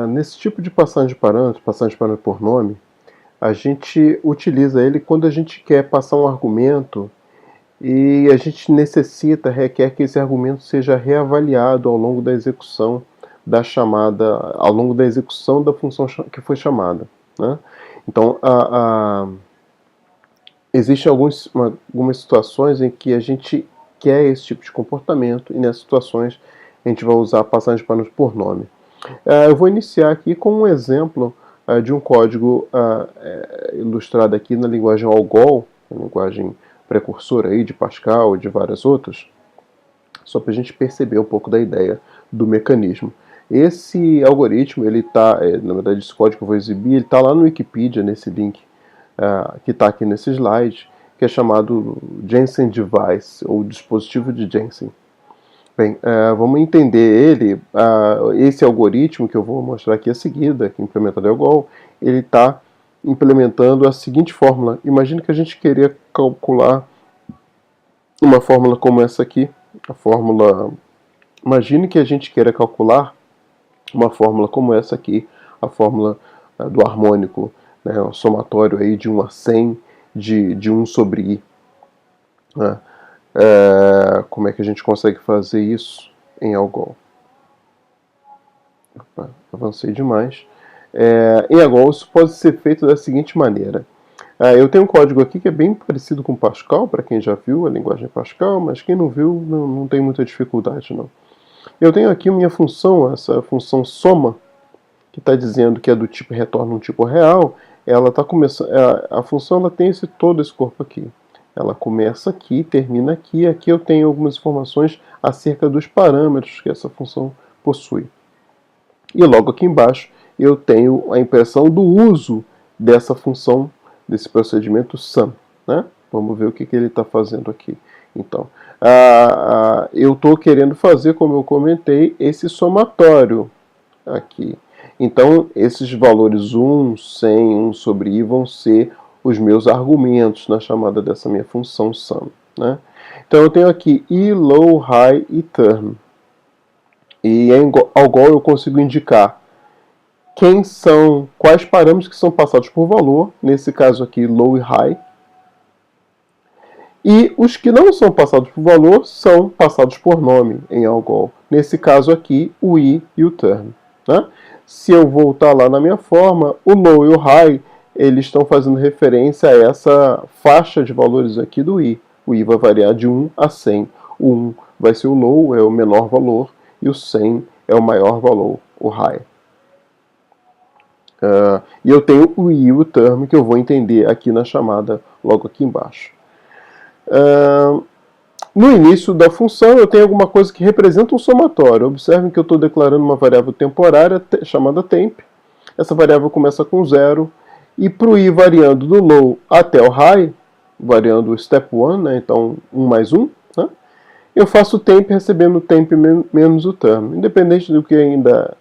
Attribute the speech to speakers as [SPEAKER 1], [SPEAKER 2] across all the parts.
[SPEAKER 1] Nesse tipo de passagem de parâmetro por nome, a gente utiliza ele quando a gente quer passar um argumento e a gente requer que esse argumento seja reavaliado ao longo da execução da chamada, ao longo da execução da função que foi chamada, né? Então, existem algumas situações em que a gente quer esse tipo de comportamento e nessas situações a gente vai usar a passagem de parâmetros por nome. Eu vou iniciar aqui com um exemplo de um código ilustrado aqui na linguagem Algol, a linguagem precursora aí de Pascal e de várias outras, só para a gente perceber um pouco da ideia do mecanismo. Esse algoritmo, ele está, na verdade, esse código que eu vou exibir, ele está lá no Wikipedia, nesse link que está aqui nesse slide, que é chamado Jensen Device, ou dispositivo de Jensen. Bem, vamos entender ele. Esse algoritmo que eu vou mostrar aqui a seguida, que é implementado em Algol, ele está implementando a seguinte fórmula. Imagine que a gente queria calcular uma fórmula como essa aqui. Imagine que a gente queira calcular uma fórmula como essa aqui, a fórmula do harmônico, né, um somatório aí de 1 a 100 de 1 sobre i. Né? Como é que a gente consegue fazer isso em Algol? Opa, avancei demais. Em Algol isso pode ser feito da seguinte maneira. Eu tenho um código aqui que é bem parecido com Pascal, para quem já viu a linguagem Pascal, mas quem não viu não tem muita dificuldade não. Eu tenho aqui minha função, essa função soma, que está dizendo que é do tipo retorna um tipo real. Ela está começando, a função ela tem todo esse corpo aqui. Ela começa aqui, termina aqui. Aqui eu tenho algumas informações acerca dos parâmetros que essa função possui. E logo aqui embaixo eu tenho a impressão do uso dessa função, desse procedimento sum. Né? Vamos ver o que ele está fazendo aqui. Então, eu estou querendo fazer, como eu comentei, esse somatório aqui. Então, esses valores 1, 100, 1 sobre i vão ser os meus argumentos na chamada dessa minha função sum. Né? Então, eu tenho aqui i, low, high e term. E em Algol eu consigo indicar quais parâmetros que são passados por valor, nesse caso aqui, low e high. E os que não são passados por valor são passados por nome em Algol. Nesse caso aqui, o i e o term. Né? Se eu voltar lá na minha forma, o low e o high, eles estão fazendo referência a essa faixa de valores aqui do i. O i vai variar de 1 a 100. O 1 vai ser o low, é o menor valor, e o 100 é o maior valor, o high. E eu tenho o i e o term que eu vou entender aqui na chamada, logo aqui embaixo. No início da função eu tenho alguma coisa que representa um somatório. Observem que eu estou declarando uma variável temporária chamada temp. Essa variável começa com 0. E para o i variando do low até o high, variando o step 1, né, então 1 mais 1, né, eu faço o temp recebendo o temp menos o term. Independente do que ainda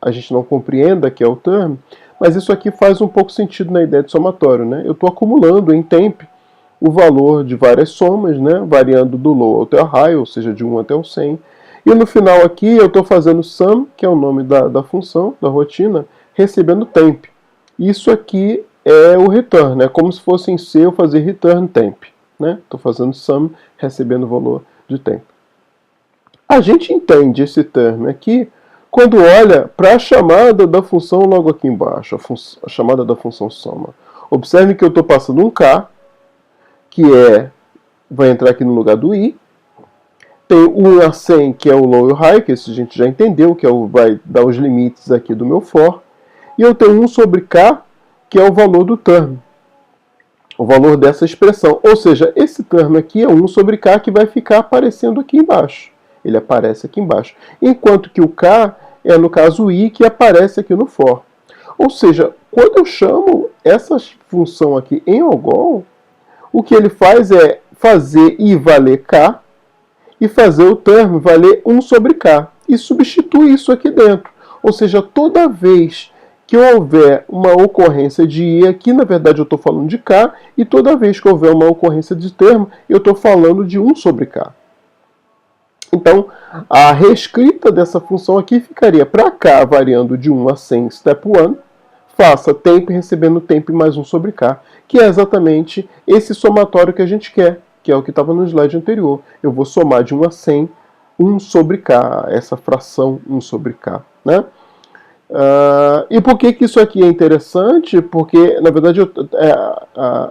[SPEAKER 1] a gente não compreenda, que é o term, mas isso aqui faz um pouco sentido na ideia de somatório. Né? Eu estou acumulando em temp o valor de várias somas, né, variando do low até o high, ou seja, de 1 até o 100. E no final aqui eu estou fazendo sum, que é o nome da função, da rotina, recebendo temp. Isso aqui é o return, é como se fosse em C eu fazer return temp. Estou fazendo sum, recebendo o valor de temp. A gente entende esse termo aqui quando olha para a chamada da função logo aqui embaixo, a chamada da função soma. Observe que eu estou passando um k, que vai entrar aqui no lugar do i. Tem o 1 a 100, que é o low e o high, que esse a gente já entendeu, que vai dar os limites aqui do meu for. E eu tenho 1 sobre k, que é o valor do term. O valor dessa expressão. Ou seja, esse term aqui é 1 sobre k, que vai ficar aparecendo aqui embaixo. Ele aparece aqui embaixo. Enquanto que o k é, no caso, o i, que aparece aqui no for. Ou seja, quando eu chamo essa função aqui em Algol, o que ele faz é fazer i valer k e fazer o term valer 1 sobre k. E substitui isso aqui dentro. Ou seja, toda vez que houver uma ocorrência de i aqui, na verdade eu estou falando de k, e toda vez que houver uma ocorrência de termo, eu estou falando de 1 sobre k. Então, a reescrita dessa função aqui ficaria para cá, variando de 1 a 100, step 1, faça temp recebendo temp mais 1 sobre k, que é exatamente esse somatório que a gente quer, que é o que estava no slide anterior. Eu vou somar de 1 a 100, 1 sobre k, essa fração 1 sobre k, né? E por que isso aqui é interessante? Porque, na verdade,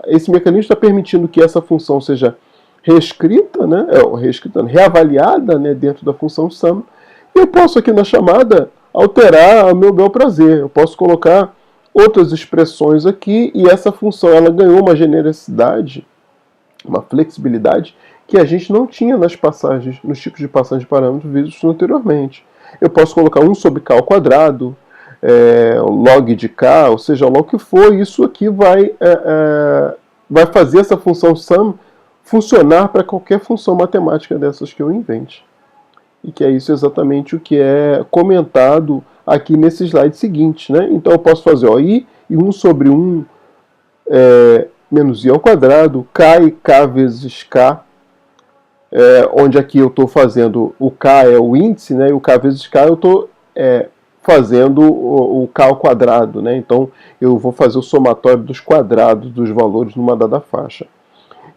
[SPEAKER 1] esse mecanismo está permitindo que essa função seja reescrita, né, reavaliada, né, dentro da função sum. E eu posso aqui na chamada alterar ao meu bel prazer. Eu posso colocar outras expressões aqui e essa função ela ganhou uma generosidade, uma flexibilidade que a gente não tinha nas passagens, nos tipos de passagem de parâmetros vistos anteriormente. Eu posso colocar 1 sobre k ao quadrado, log de k, ou seja, log que for, isso aqui vai fazer essa função sum funcionar para qualquer função matemática dessas que eu invente. E que é isso exatamente o que é comentado aqui nesse slide seguinte, né? Então eu posso fazer i e 1 sobre 1 menos i ao quadrado, k e k vezes k, onde aqui eu estou fazendo o k é o índice, né? E o k vezes k eu estou fazendo o k ao quadrado, né? Então eu vou fazer o somatório dos quadrados dos valores numa dada faixa.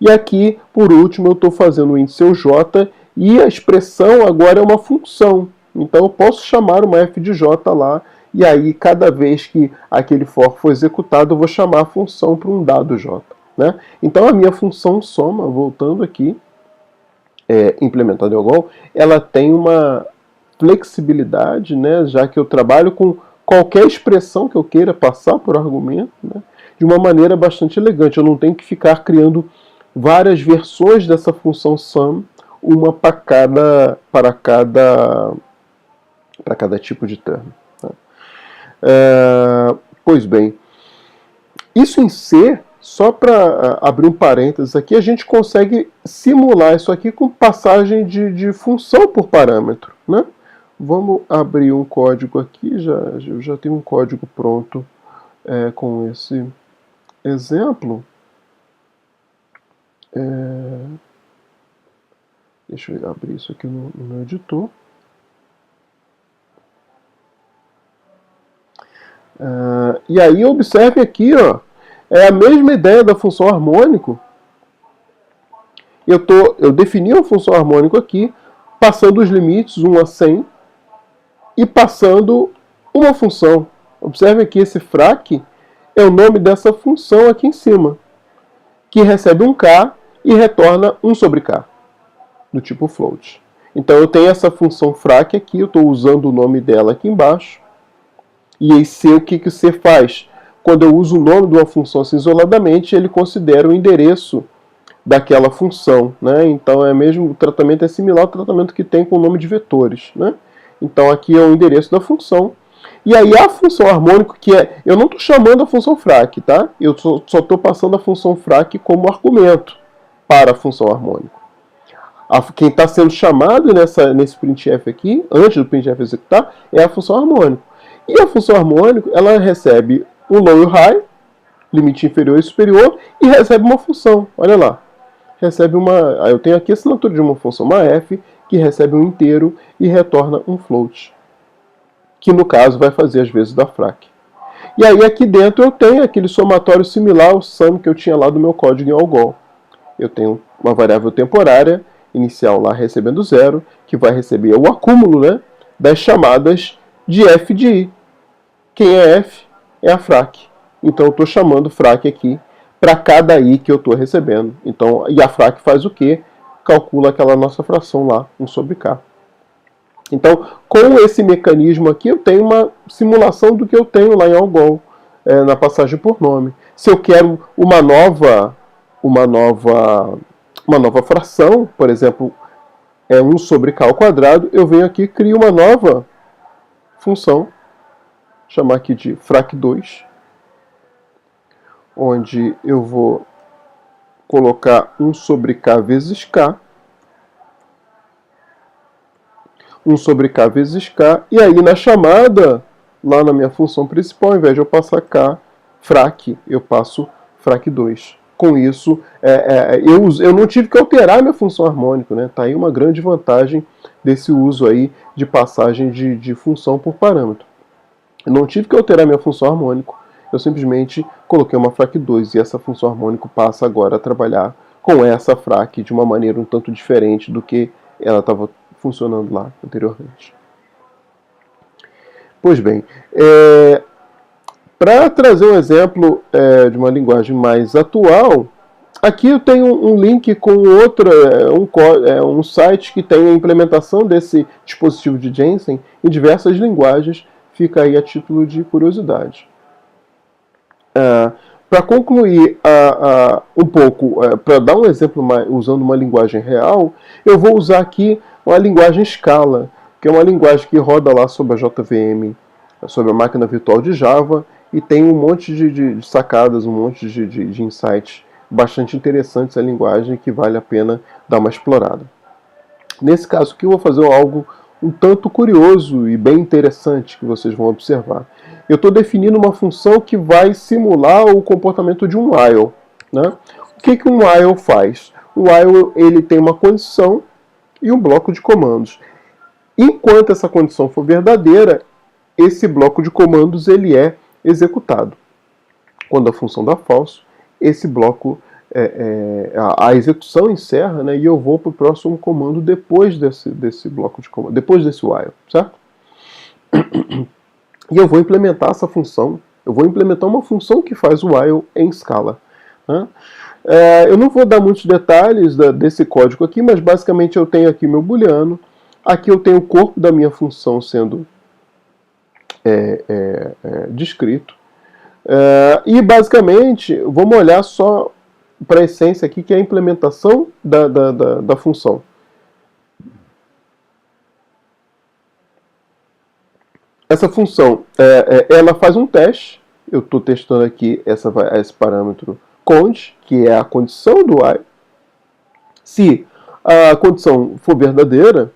[SPEAKER 1] E aqui, por último, eu estou fazendo o índice j e a expressão agora é uma função. Então eu posso chamar uma f de j lá e aí cada vez que aquele for for executado eu vou chamar a função para um dado j, né? Então a minha função soma, voltando aqui, implementada em Algol, ela tem uma flexibilidade, né, já que eu trabalho com qualquer expressão que eu queira passar por argumento, né, de uma maneira bastante elegante. Eu não tenho que ficar criando várias versões dessa função sum, uma para cada tipo de termo. Né. Pois bem, isso em C, só para abrir um parênteses aqui, a gente consegue simular isso aqui com passagem de função por parâmetro, né? Vamos abrir um código aqui, eu já tenho um código pronto com esse exemplo. Deixa eu abrir isso aqui no meu editor. E aí observe aqui, ó, é a mesma ideia da função harmônico. Eu defini a função harmônico aqui, passando os limites 1 a 100 e passando uma função. Observe aqui, esse frac é o nome dessa função aqui em cima, que recebe um k e retorna 1 sobre k, do tipo float. Então eu tenho essa função frac aqui, eu estou usando o nome dela aqui embaixo. E aí C, o que C faz? Quando eu uso o nome de uma função assim isoladamente, ele considera o endereço daquela função, né? Então o tratamento é similar ao tratamento que tem com o nome de vetores, né? Então aqui é o endereço da função. E aí a função harmônico, eu não estou chamando a função frac, tá? Eu só estou passando a função frac como argumento para a função harmônico. Quem está sendo chamado nesse printf aqui, antes do printf executar, é a função harmônico. E a função harmônico, ela recebe o low e o high, limite inferior e superior, e recebe uma função. Olha lá. Eu tenho aqui a assinatura de uma função, uma f, que recebe um inteiro e retorna um float, que no caso vai fazer as vezes da frac. E aí aqui dentro eu tenho aquele somatório similar ao sum que eu tinha lá do meu código em Algol. Eu tenho uma variável temporária, inicial lá recebendo 0, que vai receber o acúmulo, né, das chamadas de f de i. Quem é f? É a frac. Então eu estou chamando frac aqui para cada i que eu estou recebendo. Então, e a frac faz o quê? Calcula aquela nossa fração lá, 1 sobre k. Então, com esse mecanismo aqui, eu tenho uma simulação do que eu tenho lá em Algol, na passagem por nome. Se eu quero uma nova fração, por exemplo, 1 sobre k ao quadrado, eu venho aqui e crio uma nova função, chamar aqui de frac2, onde eu vou colocar 1 sobre k vezes k, 1 sobre k vezes k, e aí na chamada, lá na minha função principal, ao invés de eu passar k frac, eu passo frac2, com isso, eu não tive que alterar minha função harmônica, né? Tá aí uma grande vantagem desse uso aí de passagem de função por parâmetro. Eu não tive que alterar minha função harmônica, eu simplesmente coloquei uma FRAC 2 e essa função harmônica passa agora a trabalhar com essa FRAC de uma maneira um tanto diferente do que ela estava funcionando lá anteriormente. Pois bem, para trazer um exemplo de uma linguagem mais atual, aqui eu tenho um link com um site que tem a implementação desse dispositivo de Jensen em diversas linguagens, fica aí a título de curiosidade. Para concluir um pouco, para dar um exemplo usando uma linguagem real, eu vou usar aqui uma linguagem Scala, que é uma linguagem que roda lá sobre a JVM, sobre a máquina virtual de Java, e tem um monte de sacadas, um monte de insights bastante interessantes a linguagem que vale a pena dar uma explorada. Nesse caso aqui eu vou fazer algo um tanto curioso e bem interessante que vocês vão observar. Eu estou definindo uma função que vai simular o comportamento de um while. Né? O que um while faz? O while ele tem uma condição e um bloco de comandos. Enquanto essa condição for verdadeira, esse bloco de comandos ele é executado. Quando a função dá falso, esse bloco, a execução encerra, né, e eu vou para o próximo comando depois desse bloco de comando, depois desse while, certo? E eu vou implementar essa função, eu vou implementar uma função que faz o while em Scala. Né? Eu não vou dar muitos detalhes desse código aqui, mas basicamente eu tenho aqui meu booleano, aqui eu tenho o corpo da minha função sendo descrito. E basicamente, vamos olhar só para a essência aqui, que é a implementação da função. Essa função, ela faz um teste. Eu estou testando aqui esse parâmetro cond, que é a condição do while. Se a condição for verdadeira,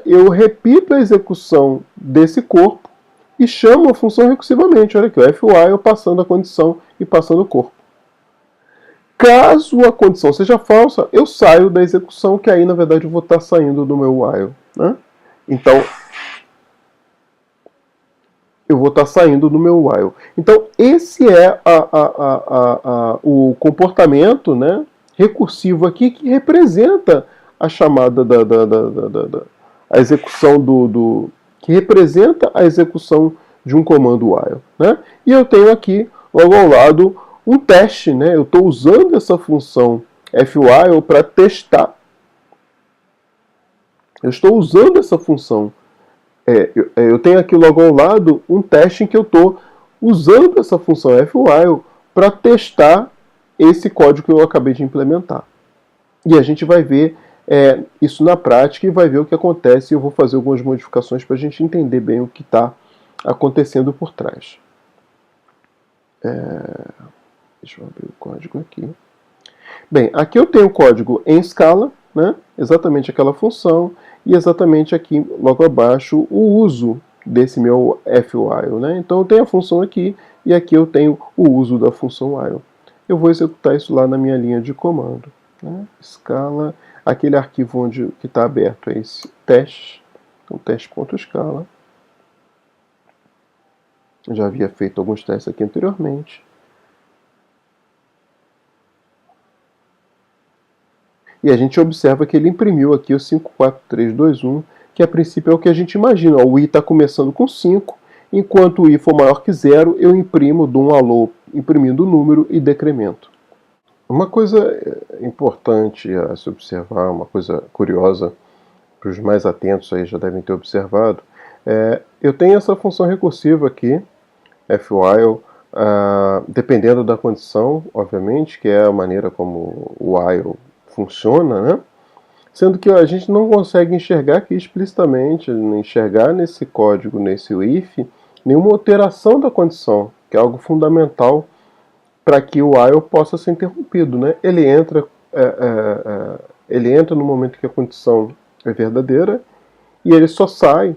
[SPEAKER 1] eu repito a execução desse corpo e chamo a função recursivamente. Olha aqui, o fWhile passando a condição e passando o corpo. Caso a condição seja falsa, eu saio da execução, que aí na verdade eu vou estar saindo do meu while. Né? Então, eu vou estar saindo do meu while. Então, esse é o comportamento, né, recursivo aqui que representa a chamada a execução que representa a execução de um comando while. Né? E eu tenho aqui, logo ao lado, um teste. Né? Eu estou usando essa função fWhile para testar. Eu estou usando essa função. Eu tenho aqui logo ao lado um teste em que eu estou usando essa função fWhile para testar esse código que eu acabei de implementar. E a gente vai ver isso na prática e vai ver o que acontece. E eu vou fazer algumas modificações para a gente entender bem o que está acontecendo por trás. Deixa eu abrir o código aqui. Bem, aqui eu tenho o código em Scala, né? Exatamente aquela função, e exatamente aqui, logo abaixo, o uso desse meu fWhile. Né? Então eu tenho a função aqui, e aqui eu tenho o uso da função while. Eu vou executar isso lá na minha linha de comando. Né? Scala, aquele arquivo que está aberto é esse teste, então teste.scala. Já havia feito alguns testes aqui anteriormente. E a gente observa que ele imprimiu aqui o 54321, que a princípio é o que a gente imagina. O i está começando com 5, enquanto o i for maior que 0, eu imprimo, dou um alô, imprimindo o número e decremento. Uma coisa importante a se observar, uma coisa curiosa, para os mais atentos aí já devem ter observado, eu tenho essa função recursiva aqui, fWhile, dependendo da condição, obviamente, que é a maneira como o while funciona, né? Sendo que a gente não consegue enxergar aqui explicitamente, enxergar nesse código, nesse if, nenhuma alteração da condição, que é algo fundamental para que o while possa ser interrompido. Né? Ele entra no momento que a condição é verdadeira e ele só sai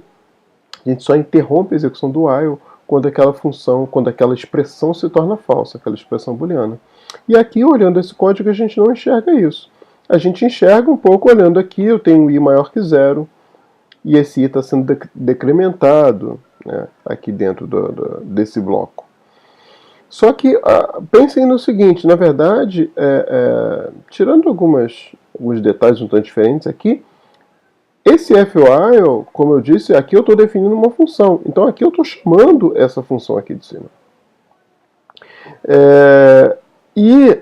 [SPEAKER 1] A gente só interrompe a execução do while quando aquela função, quando aquela expressão se torna falsa, aquela expressão booleana. E aqui, olhando esse código, a gente não enxerga isso. A gente enxerga um pouco olhando aqui, eu tenho um i maior que zero, e esse i está sendo decrementado, né, aqui dentro desse bloco. Só que pensem no seguinte, na verdade, tirando alguns detalhes um tanto diferentes aqui, esse f-while, como eu disse, aqui eu estou definindo uma função. Então aqui eu estou chamando essa função aqui de cima. E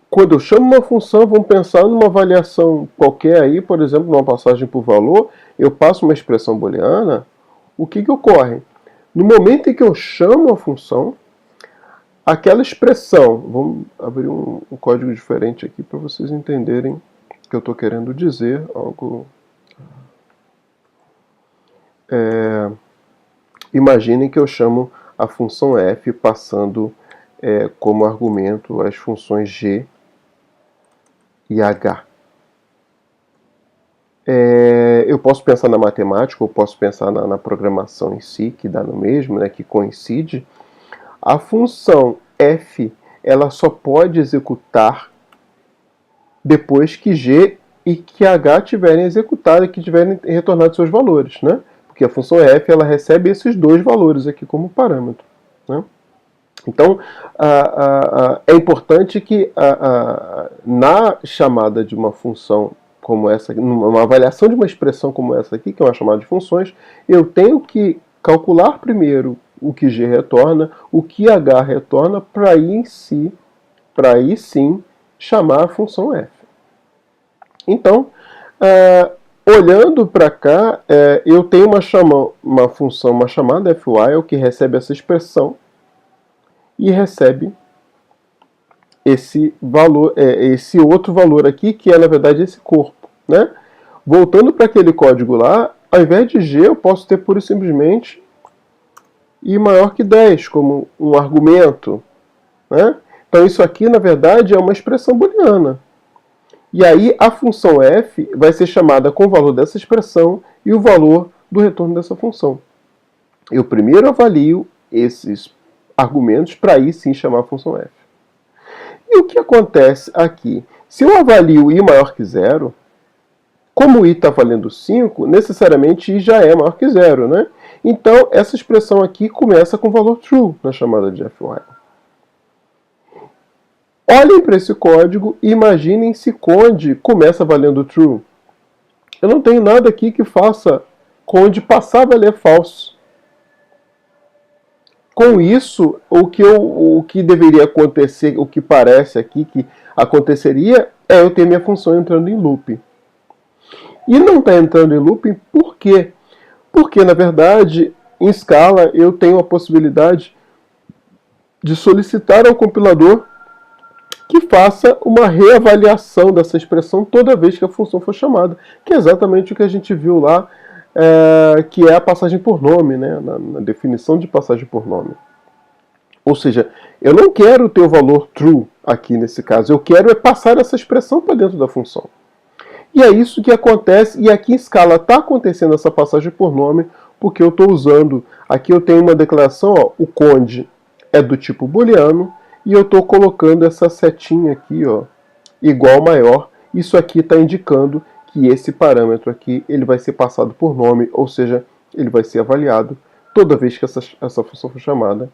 [SPEAKER 1] quando eu chamo uma função, vamos pensar numa avaliação qualquer aí, por exemplo, numa passagem por valor, eu passo uma expressão booleana, o que ocorre? No momento em que eu chamo a função, aquela expressão, vamos abrir um código diferente aqui para vocês entenderem o que eu estou querendo dizer, algo... imaginem que eu chamo a função f passando como argumento as funções g e h. Eu posso pensar na matemática, ou posso pensar na programação em si, que dá no mesmo, né, que coincide. A função f, ela só pode executar depois que g e que h tiverem executado e que tiverem retornado seus valores, né? Porque a função f, ela recebe esses dois valores aqui como parâmetro, né? Então, é importante que na chamada de uma função como essa, numa avaliação de uma expressão como essa aqui, que é uma chamada de funções, eu tenho que calcular primeiro o que g retorna, o que h retorna, para aí sim chamar a função f. Então, olhando para cá, eu tenho uma função, uma chamada f-while, que recebe essa expressão e recebe esse valor, esse outro valor aqui, que é na verdade esse corpo, né? Voltando para aquele código lá, ao invés de g, eu posso ter pura e simplesmente i maior que 10 como um argumento, né? Então isso aqui na verdade é uma expressão booleana. E aí a função f vai ser chamada com o valor dessa expressão e o valor do retorno dessa função. Eu primeiro avalio esses argumentos para aí sim chamar a função f. E o que acontece aqui? Se eu avalio i maior que 0, como i está valendo 5, necessariamente i já é maior que 0, né? Então essa expressão aqui começa com o valor true na chamada de f-while. Olhem para esse código e imaginem se conde começa valendo true. Eu não tenho nada aqui que faça conde passar a valer false. Com isso, o que deveria acontecer, o que parece aqui que aconteceria, é eu ter minha função entrando em looping. E não está entrando em looping por quê? Porque, na verdade, em Scala, eu tenho a possibilidade de solicitar ao compilador que faça uma reavaliação dessa expressão toda vez que a função for chamada, que é exatamente o que a gente viu lá, que é a passagem por nome, né? na definição de passagem por nome. Ou seja, eu não quero ter o valor true aqui nesse caso, eu quero passar essa expressão para dentro da função. E é isso que acontece, e aqui em Scala está acontecendo essa passagem por nome, porque eu estou usando, aqui eu tenho uma declaração, ó, o conde é do tipo booleano, e eu estou colocando essa setinha aqui, ó, igual maior, isso aqui está indicando que esse parâmetro aqui ele vai ser passado por nome, ou seja, ele vai ser avaliado toda vez que essa função for chamada,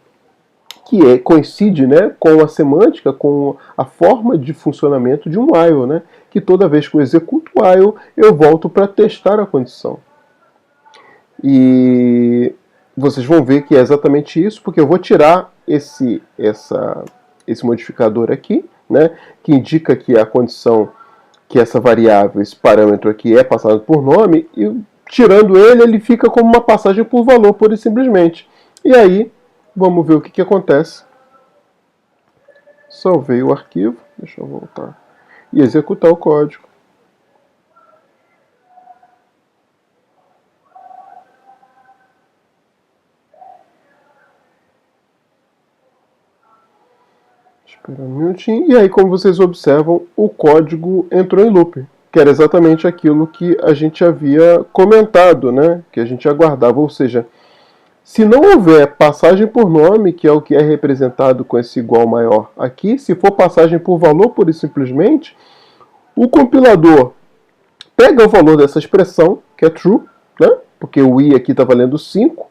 [SPEAKER 1] que coincide, né, com a semântica, com a forma de funcionamento de um while, né, que toda vez que eu executo o while, eu volto para testar a condição. E vocês vão ver que é exatamente isso, porque eu vou tirar esse modificador aqui, né, que indica que a condição, que essa variável, esse parâmetro aqui é passado por nome, e tirando ele fica como uma passagem por valor, pura e simplesmente. E aí, vamos ver o que acontece. Salvei o arquivo, deixa eu voltar, e executar o código. Espera um minutinho. E aí, como vocês observam, o código entrou em loop, que era exatamente aquilo que a gente havia comentado, né? Que a gente aguardava, ou seja, Se não houver passagem por nome, que é o que é representado com esse igual maior aqui, se for passagem por valor pura e simplesmente, o compilador pega o valor dessa expressão, que é true, né? Porque o i aqui está valendo 5,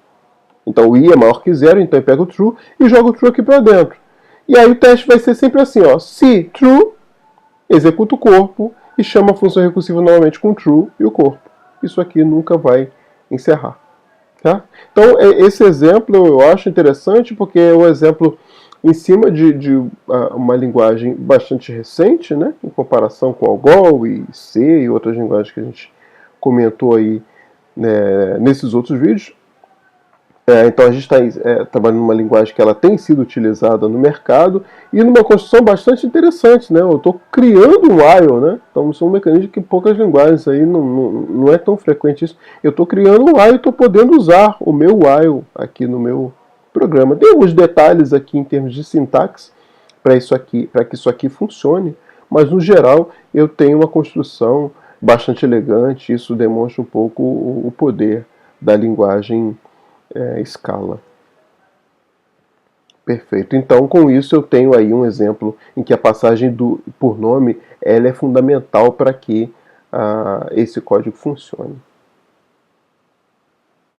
[SPEAKER 1] então o i é maior que 0, então ele pega o true e joga o true aqui para dentro. E aí o teste vai ser sempre assim, ó, se true, executa o corpo e chama a função recursiva novamente com true e o corpo. Isso aqui nunca vai encerrar. Tá? Então, esse exemplo eu acho interessante porque é um exemplo em cima de uma linguagem bastante recente, né, em comparação com Algol e C e outras linguagens que a gente comentou aí, né, nesses outros vídeos. Então a gente está trabalhando numa linguagem que ela tem sido utilizada no mercado e numa construção bastante interessante, né? Eu estou criando um while, né? Então isso é um mecanismo que poucas linguagens aí não é tão frequente isso. Eu estou criando um while e estou podendo usar o meu while aqui no meu programa. Tem alguns detalhes aqui em termos de sintaxe para que isso aqui funcione, mas no geral eu tenho uma construção bastante elegante. Isso demonstra um pouco o poder da linguagem Scala. Perfeito. Então, com isso, eu tenho aí um exemplo em que a passagem por nome ela é fundamental para que esse código funcione.